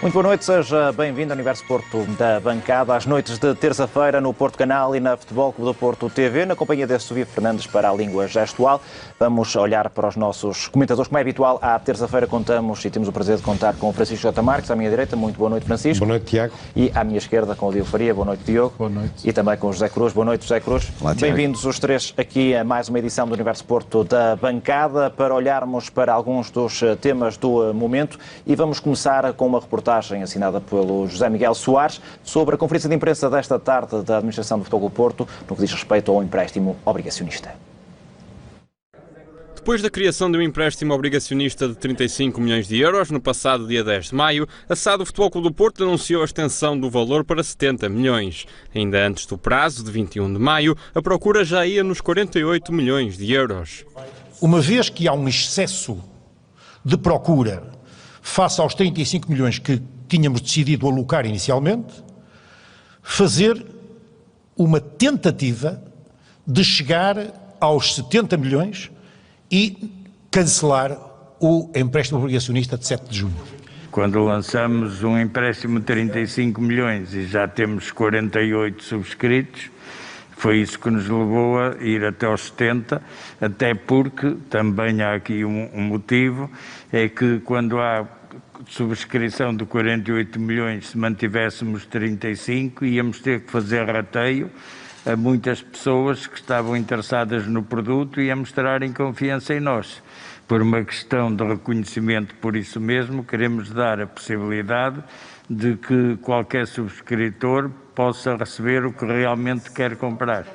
Muito boa noite, seja bem-vindo ao Universo Porto da Bancada, às noites de terça-feira no Porto Canal e na Futebol Clube do Porto TV, na companhia de Sofia Fernandes para a língua gestual. Vamos olhar para os nossos comentadores, como é habitual, à terça-feira contamos e temos o prazer de contar com o Francisco J. Marques, à minha direita. Muito boa noite, Francisco. Boa noite, Tiago. E à minha esquerda com o Diogo Faria. Boa noite, Diogo. Boa noite. E também com o José Cruz. Boa noite, José Cruz. Bem-vindos os três aqui a mais uma edição do Universo Porto da Bancada para olharmos para alguns dos temas do momento e vamos começar com uma reportagem assinada pelo José Miguel Soares sobre a conferência de imprensa desta tarde da Administração do Futebol Clube do Porto no que diz respeito ao empréstimo obrigacionista. Depois da criação de um empréstimo obrigacionista de 35 milhões de euros no passado dia 10 de maio, a SAD do Futebol Clube do Porto anunciou a extensão do valor para 70 milhões. Ainda antes do prazo de 21 de maio, a procura já ia nos 48 milhões de euros. Uma vez que há um excesso de procura face aos 35 milhões que tínhamos decidido alocar inicialmente, fazer uma tentativa de chegar aos 70 milhões e cancelar o empréstimo obrigacionista de 7 de junho. Quando lançamos um empréstimo de 35 milhões e já temos 48 subscritos, foi isso que nos levou a ir até aos 70, até porque também há aqui um motivo, é que quando há subscrição de 48 milhões, se mantivéssemos 35, íamos ter que fazer rateio a muitas pessoas que estavam interessadas no produto e a mostrarem confiança em nós. Por uma questão de reconhecimento, por isso mesmo, queremos dar a possibilidade de que qualquer subscritor possa receber o que realmente quer comprar.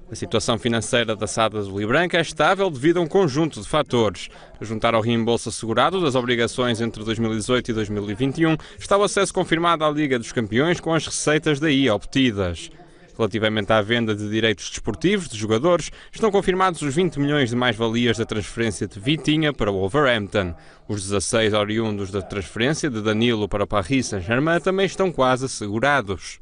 A situação financeira da SAD Azul e Branca é estável devido a um conjunto de fatores. A juntar ao reembolso assegurado das obrigações entre 2018 e 2021, está o acesso confirmado à Liga dos Campeões com as receitas daí obtidas. Relativamente à venda de direitos desportivos de jogadores, estão confirmados os 20 milhões de mais-valias da transferência de Vitinha para o Wolverhampton. Os 16 oriundos da transferência de Danilo para o Paris Saint-Germain também estão quase assegurados.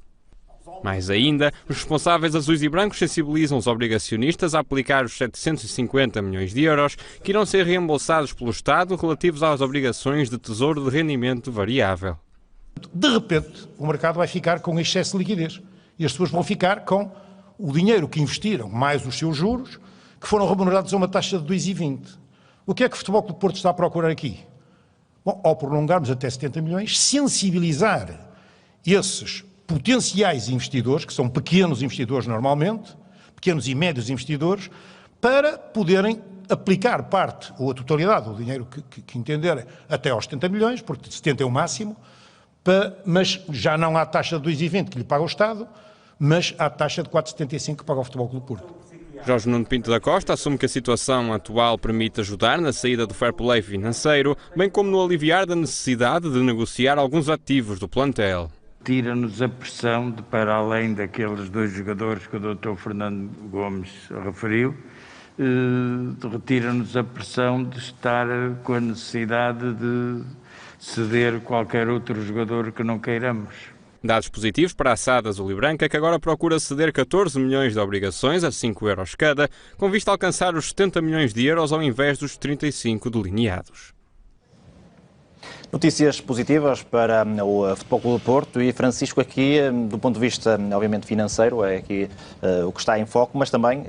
Mais ainda, os responsáveis azuis e brancos sensibilizam os obrigacionistas a aplicar os 750 milhões de euros que irão ser reembolsados pelo Estado relativos às obrigações de tesouro de rendimento variável. De repente, o mercado vai ficar com excesso de liquidez. E as pessoas vão ficar com o dinheiro que investiram, mais os seus juros, que foram remunerados a uma taxa de 2,20. O que é que o Futebol Clube do Porto está a procurar aqui? Bom, ao prolongarmos até 70 milhões, sensibilizar esses potenciais investidores, que são pequenos investidores normalmente, pequenos e médios investidores, para poderem aplicar parte ou a totalidade do dinheiro que entenderem até aos 70 milhões, porque 70 é o máximo, mas já não há taxa de 2,20 que lhe paga o Estado, mas há taxa de 4,75 que paga o Futebol Clube do Porto. Jorge Nuno Pinto da Costa assume que a situação atual permite ajudar na saída do fair play financeiro, bem como no aliviar da necessidade de negociar alguns ativos do plantel. Tira-nos a pressão de, para além daqueles dois jogadores que o Dr. Fernando Gomes referiu, retira-nos a pressão de estar com a necessidade de ceder qualquer outro jogador que não queiramos. Dados positivos para a SAD Azul e Branca, que agora procura ceder 14 milhões de obrigações a 5 euros cada, com vista a alcançar os 70 milhões de euros ao invés dos 35 delineados. Notícias positivas para o Futebol Clube do Porto e Francisco aqui, do ponto de vista, obviamente, financeiro, é aqui o que está em foco, mas também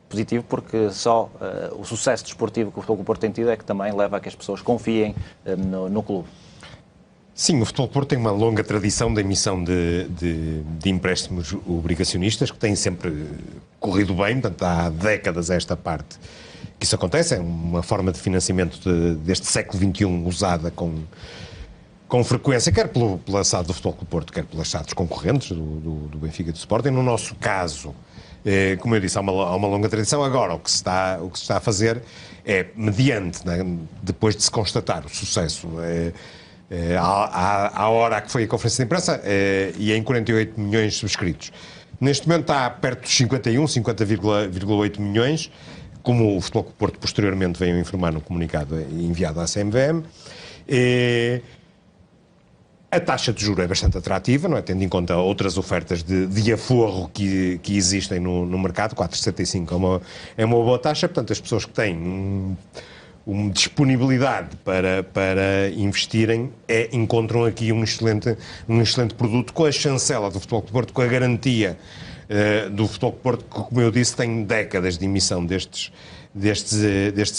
positivo porque só o sucesso desportivo que o Futebol Clube do Porto tem tido é que também leva a que as pessoas confiem no clube. Sim, o Futebol do Porto tem uma longa tradição de emissão de empréstimos obrigacionistas, que têm sempre corrido bem, portanto há décadas a esta parte que isso acontece, é uma forma de financiamento deste século XXI usada com frequência, quer pela SAD do Futebol Clube do Porto, quer pelas SADs concorrentes do Benfica e do Sporting. No nosso caso, como eu disse, há uma longa tradição. Agora, o que se está a fazer é, mediante, né, depois de se constatar o sucesso, à hora que foi a conferência de imprensa, e em 48 milhões subscritos. Neste momento está perto dos 50,8 milhões, como o Futebol Clube do Porto posteriormente veio informar no comunicado enviado à CMVM. A taxa de juros é bastante atrativa, não é? Tendo em conta outras ofertas de aforro que existem no mercado. 4,75 é uma boa taxa, portanto as pessoas que têm uma disponibilidade para investirem, encontram aqui um excelente produto, com a chancela do Futebol Clube do Porto, com a garantia do Futebol Clube do Porto, que, como eu disse, tem décadas de emissão destes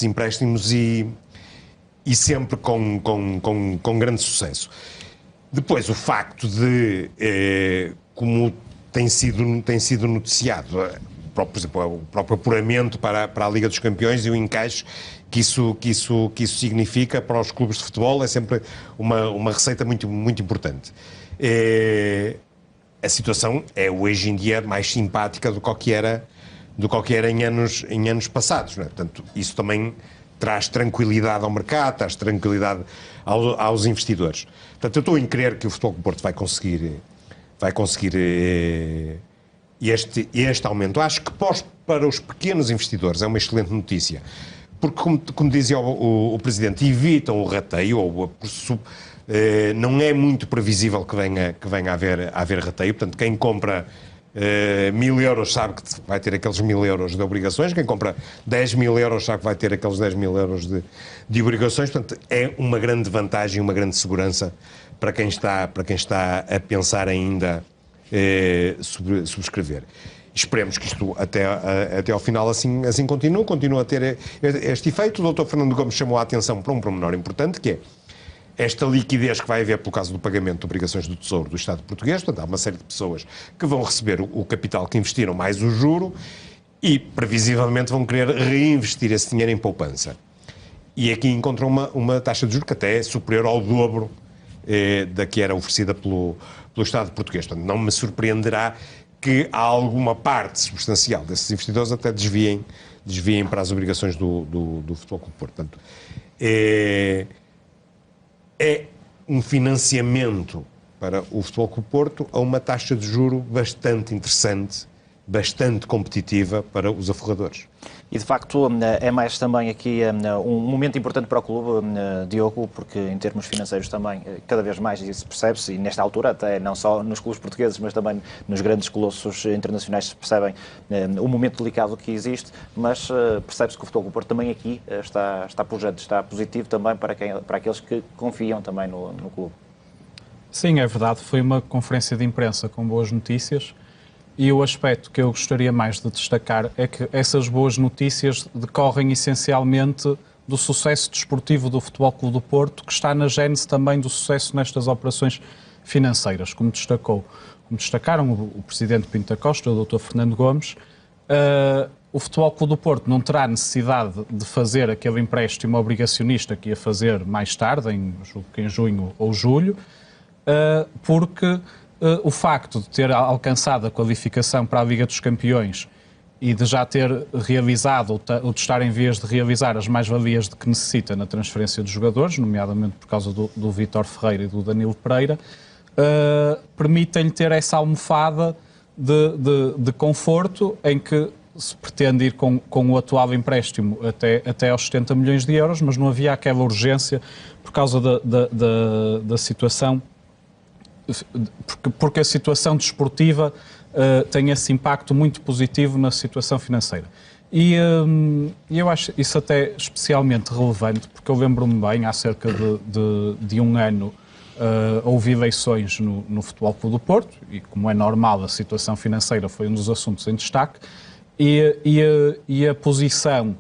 empréstimos e sempre com grande sucesso. Depois, o facto de, como tem sido noticiado, por exemplo, o próprio apuramento para a Liga dos Campeões e o encaixe que isso significa para os clubes de futebol, é sempre uma receita muito, muito importante. A situação é hoje em dia mais simpática do que era em anos passados, não é? Portanto, isso também traz tranquilidade ao mercado, traz tranquilidade aos investidores. Portanto, eu estou em crer que o Futebol Clube do Porto vai conseguir este aumento. Acho que para os pequenos investidores é uma excelente notícia, porque, como dizia o Presidente, evitam o rateio, não é muito previsível que venha a haver rateio. Portanto, quem compra 1.000 euros sabe que vai ter aqueles 1.000 euros de obrigações, quem compra 10.000 euros sabe que vai ter aqueles 10.000 euros de obrigações. Portanto, é uma grande vantagem, uma grande segurança para quem está a pensar ainda subscrever. Esperemos que isto até ao final assim continue a ter este efeito. O Dr. Fernando Gomes chamou a atenção para um pormenor importante, que é esta liquidez que vai haver pelo caso do pagamento de obrigações do Tesouro do Estado português. Portanto, há uma série de pessoas que vão receber o capital que investiram mais o juro e, previsivelmente, vão querer reinvestir esse dinheiro em poupança. E aqui encontram uma taxa de juros que até é superior ao dobro da que era oferecida pelo Estado português. Portanto, não me surpreenderá que há alguma parte substancial desses investidores até desviem para as obrigações do Futebol Clube do Porto. Portanto, é um financiamento para o Futebol Clube do Porto a uma taxa de juro bastante interessante, bastante competitiva para os aforradores. E, de facto, é mais também aqui um momento importante para o clube, Diogo, porque em termos financeiros também, cada vez mais isso percebe-se, e nesta altura até não só nos clubes portugueses, mas também nos grandes colossos internacionais se percebem o momento delicado que existe, mas percebe-se que o Futebol Clube do Porto também aqui está pujante, está positivo também para aqueles que confiam também no clube. Sim, é verdade, foi uma conferência de imprensa com boas notícias. E o aspecto que eu gostaria mais de destacar é que essas boas notícias decorrem essencialmente do sucesso desportivo do Futebol Clube do Porto, que está na gênese também do sucesso nestas operações financeiras, como destacaram o Presidente Pinto da Costa, o Dr. Fernando Gomes. O Futebol Clube do Porto não terá necessidade de fazer aquele empréstimo obrigacionista que ia fazer mais tarde, em junho ou julho, porque o facto de ter alcançado a qualificação para a Liga dos Campeões e de já ter realizado, ou de estar em vias de realizar as mais-valias de que necessita na transferência de jogadores, nomeadamente por causa do Vítor Ferreira e do Danilo Pereira, permitem-lhe ter essa almofada de conforto em que se pretende ir com o atual empréstimo até aos 70 milhões de euros, mas não havia aquela urgência por causa da situação, porque a situação desportiva tem esse impacto muito positivo na situação financeira. E eu acho isso até especialmente relevante, porque eu lembro-me bem, há cerca de um ano, houve eleições no Futebol Clube do Porto, e como é normal, a situação financeira foi um dos assuntos em destaque, e a posição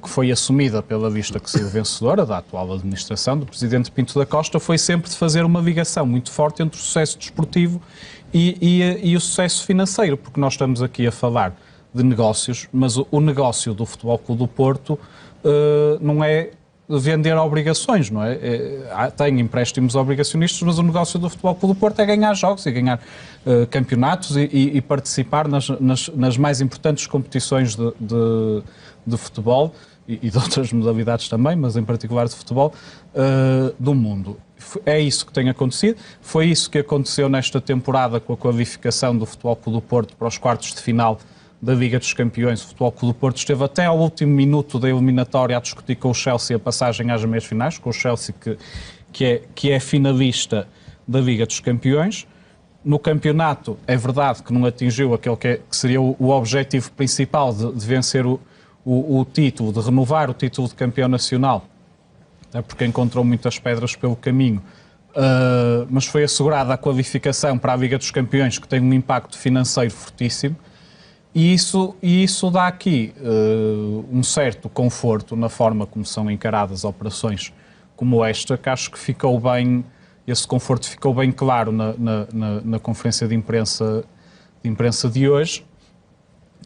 que foi assumida pela lista que saiu vencedora da atual administração do Presidente Pinto da Costa foi sempre de fazer uma ligação muito forte entre o sucesso desportivo e o sucesso financeiro, porque nós estamos aqui a falar de negócios, mas o negócio do Futebol Clube do Porto não é vender obrigações, não é? Tem empréstimos obrigacionistas, mas o negócio do Futebol Clube do Porto é ganhar jogos e ganhar campeonatos e participar nas mais importantes competições de futebol e de outras modalidades também, mas em particular de futebol, do mundo. É isso que tem acontecido. Foi isso que aconteceu nesta temporada com a qualificação do Futebol Clube do Porto para os quartos de final da Liga dos Campeões. O Futebol Clube do Porto esteve até ao último minuto da eliminatória a discutir com o Chelsea a passagem às meias finais, com o Chelsea que é finalista da Liga dos Campeões. No campeonato, é verdade que não atingiu aquele que seria o objetivo principal de vencer o título, de renovar o título de campeão nacional, porque encontrou muitas pedras pelo caminho, mas foi assegurada a qualificação para a Liga dos Campeões, que tem um impacto financeiro fortíssimo, e isso dá aqui um certo conforto na forma como são encaradas operações como esta, que acho que ficou bem, esse conforto ficou bem claro na conferência de imprensa de hoje,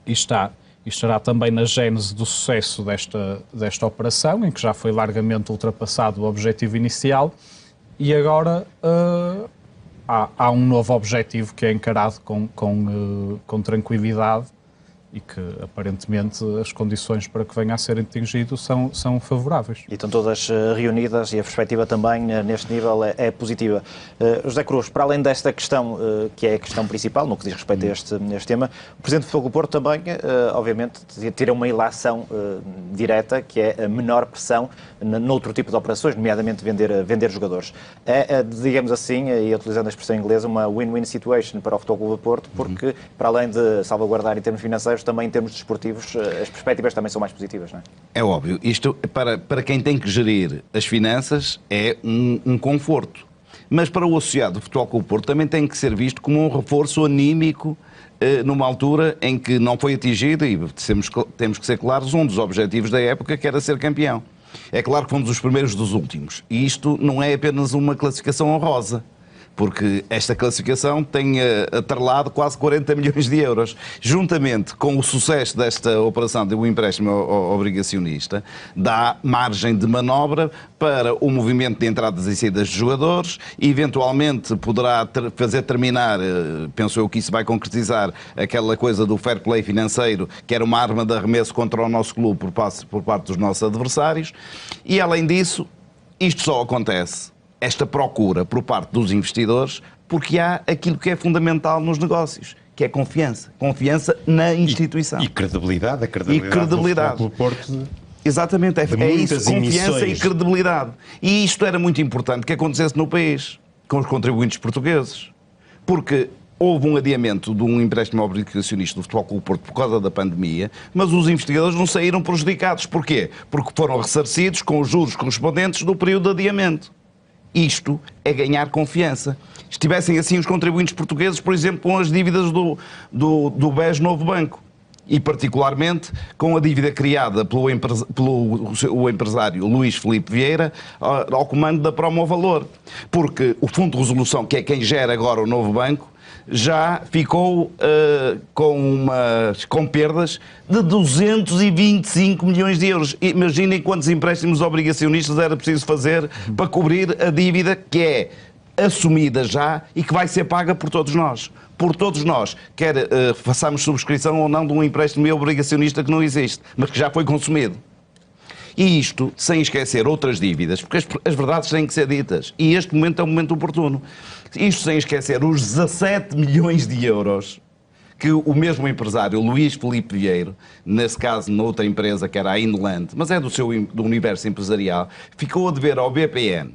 e estará também na gênese do sucesso desta operação, em que já foi largamente ultrapassado o objetivo inicial, e agora há um novo objetivo que é encarado com tranquilidade e que, aparentemente, as condições para que venha a ser atingido são favoráveis. E estão todas reunidas e a perspectiva também neste nível é positiva. José Cruz, para além desta questão, que é a questão principal no que diz respeito a este tema, o Presidente do Futebol Clube do Porto também, obviamente, tira uma ilação direta, que é a menor pressão noutro tipo de operações, nomeadamente vender jogadores. Digamos assim, e utilizando a expressão inglesa, uma win-win situation para o Futebol Clube do Porto, porque, para além de salvaguardar em termos financeiros, também em termos desportivos, as perspectivas também são mais positivas, não é? É óbvio. Isto, para quem tem que gerir as finanças, é um conforto. Mas para o associado do Futebol Clube do Porto também tem que ser visto como um reforço anímico numa altura em que não foi atingido, e temos que ser claros, um dos objetivos da época, que era ser campeão. É claro que fomos os primeiros dos últimos. E isto não é apenas uma classificação honrosa, porque esta classificação tem atrelado quase 40 milhões de euros. Juntamente com o sucesso desta operação de um empréstimo obrigacionista, dá margem de manobra para o movimento de entradas e saídas de jogadores, e eventualmente poderá fazer terminar, penso eu que isso vai concretizar, aquela coisa do fair play financeiro, que era uma arma de arremesso contra o nosso clube por parte dos nossos adversários. E além disso, isto só acontece, esta procura por parte dos investidores, porque há aquilo que é fundamental nos negócios, que é confiança. Confiança na instituição. E credibilidade. A credibilidade. Do Porto. Exatamente, é isso, confiança e credibilidade. E isto era muito importante que acontecesse no país, com os contribuintes portugueses. Porque houve um adiamento de um empréstimo obrigacionista do Futebol Clube do Porto por causa da pandemia, mas os investidores não saíram prejudicados. Porquê? Porque foram ressarcidos com os juros correspondentes do período de adiamento. Isto é ganhar confiança. Estivessem assim os contribuintes portugueses, por exemplo, com as dívidas do BES Novo Banco, e particularmente com a dívida criada pelo empresário Luís Filipe Vieira ao comando da Promovalor. Porque o Fundo de Resolução, que é quem gera agora o Novo Banco, já ficou com perdas de 225 milhões de euros. Imaginem quantos empréstimos obrigacionistas era preciso fazer para cobrir a dívida que é assumida já e que vai ser paga por todos nós. Por todos nós, quer façamos subscrição ou não de um empréstimo obrigacionista que não existe, mas que já foi consumido. E isto sem esquecer outras dívidas, porque as verdades têm que ser ditas. E este momento é um momento oportuno. Isto sem esquecer os 17 milhões de euros que o mesmo empresário, Luís Filipe Vieira, nesse caso noutra empresa que era a Inland, mas é do universo empresarial, ficou a dever ao BPN.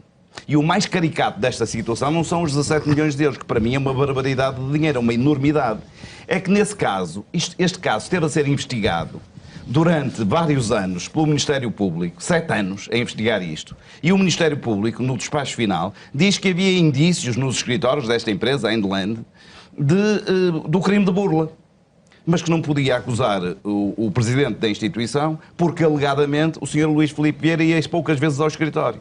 E o mais caricato desta situação não são os 17 milhões de euros, que para mim é uma barbaridade de dinheiro, é uma enormidade. É que nesse caso, este caso esteve a ser investigado durante vários anos pelo Ministério Público, 7 anos a investigar isto, e o Ministério Público, no despacho final, diz que havia indícios nos escritórios desta empresa, a Endland, do crime de burla, mas que não podia acusar o presidente da instituição, porque alegadamente o Sr. Luís Filipe Vieira ia poucas vezes ao escritório.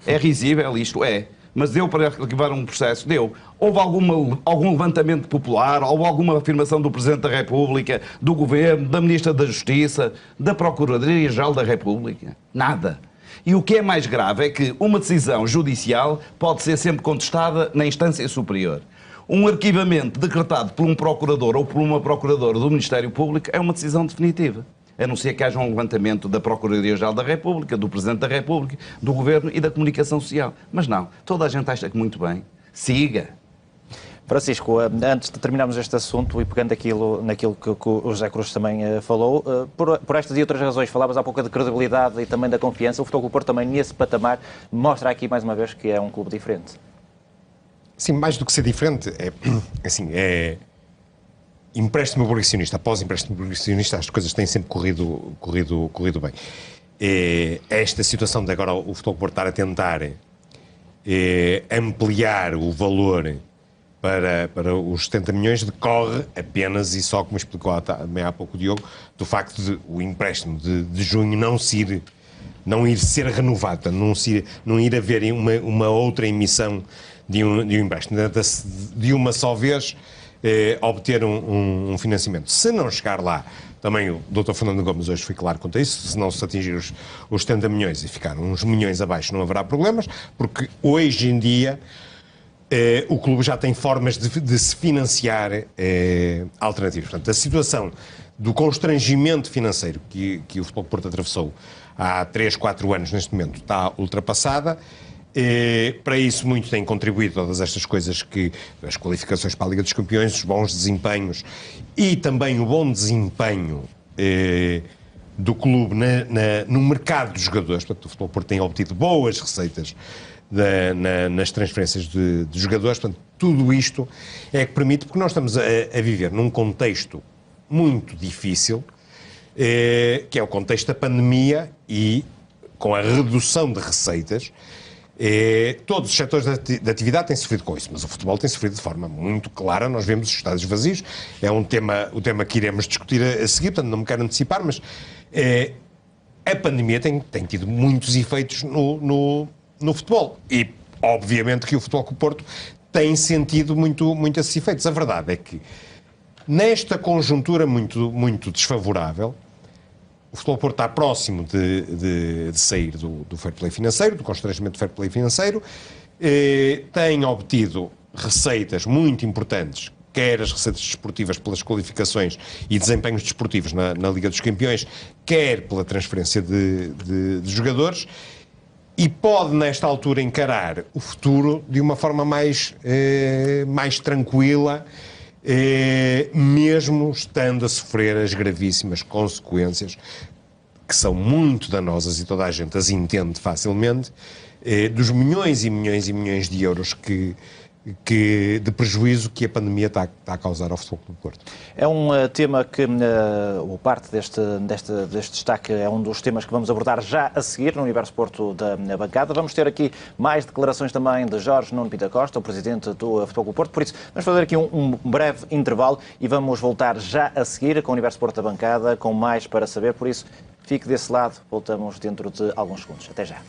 É risível isto? É. Mas deu para arquivar um processo? Deu. Houve algum levantamento popular? Houve alguma afirmação do Presidente da República, do Governo, da Ministra da Justiça, da Procuradoria-Geral da República? Nada. E o que é mais grave é que uma decisão judicial pode ser sempre contestada na instância superior. Um arquivamento decretado por um procurador ou por uma procuradora do Ministério Público é uma decisão definitiva. A não ser que haja um levantamento da Procuradoria-Geral da República, do Presidente da República, do Governo e da Comunicação Social. Mas não, toda a gente acha que muito bem. Siga. Francisco, antes de terminarmos este assunto e pegando naquilo que o José Cruz também falou, por estas e outras razões, falavas há pouco de credibilidade e também da confiança, o Futebol Clube do Porto também nesse patamar mostra aqui mais uma vez que é um clube diferente. Sim, mais do que ser diferente, empréstimo obrigacionista após empréstimo obrigacionista, as coisas têm sempre corrido bem. Esta situação de agora o Futebol Porto estar a tentar ampliar o valor para os 70 milhões decorre apenas e só, como explicou há pouco o Diogo, do facto de o empréstimo de junho não ir ser renovado, não ir haver uma outra emissão de um empréstimo, de uma só vez obter um financiamento. Se não chegar lá, também o Dr. Fernando Gomes hoje foi claro quanto a isso, se não se atingir os 70 milhões e ficar uns milhões abaixo não haverá problemas, porque hoje em dia o clube já tem formas de se financiar alternativas. Portanto, a situação do constrangimento financeiro que o Futebol Porto atravessou há 3, 4 anos neste momento está ultrapassada. Para isso muito têm contribuído todas estas coisas, que as qualificações para a Liga dos Campeões, os bons desempenhos e também o bom desempenho do clube no mercado dos jogadores. Portanto, o Futebol Porto tem obtido boas receitas nas transferências de jogadores. Portanto, tudo isto é que permite, porque nós estamos a viver num contexto muito difícil, que é o contexto da pandemia, e com a redução de receitas, todos os setores da atividade têm sofrido com isso, mas o futebol tem sofrido de forma muito clara. Nós vemos os estádios vazios, é o tema que iremos discutir a seguir, portanto não me quero antecipar, mas a pandemia tem tido muitos efeitos no futebol, e obviamente que o Futebol Clube do Porto tem sentido muito esses efeitos. A verdade é que nesta conjuntura muito desfavorável, o Futebol Porto está próximo de sair do fair play financeiro, do constrangimento do fair play financeiro, tem obtido receitas muito importantes, quer as receitas desportivas pelas qualificações e desempenhos desportivos na Liga dos Campeões, quer pela transferência de jogadores, e pode, nesta altura, encarar o futuro de uma forma mais tranquila, mesmo estando a sofrer as gravíssimas consequências, que são muito danosas e toda a gente as entende facilmente, dos milhões e milhões e milhões de euros de prejuízo que a pandemia está a causar ao Futebol Clube do Porto. É um tema que, ou parte deste destaque, é um dos temas que vamos abordar já a seguir no Universo Porto da bancada. Vamos ter aqui mais declarações também de Jorge Nuno Pinto da Costa, o presidente do Futebol Clube do Porto, por isso vamos fazer aqui um breve intervalo e vamos voltar já a seguir com o Universo Porto da bancada, com mais para saber, por isso fique desse lado, voltamos dentro de alguns segundos. Até já.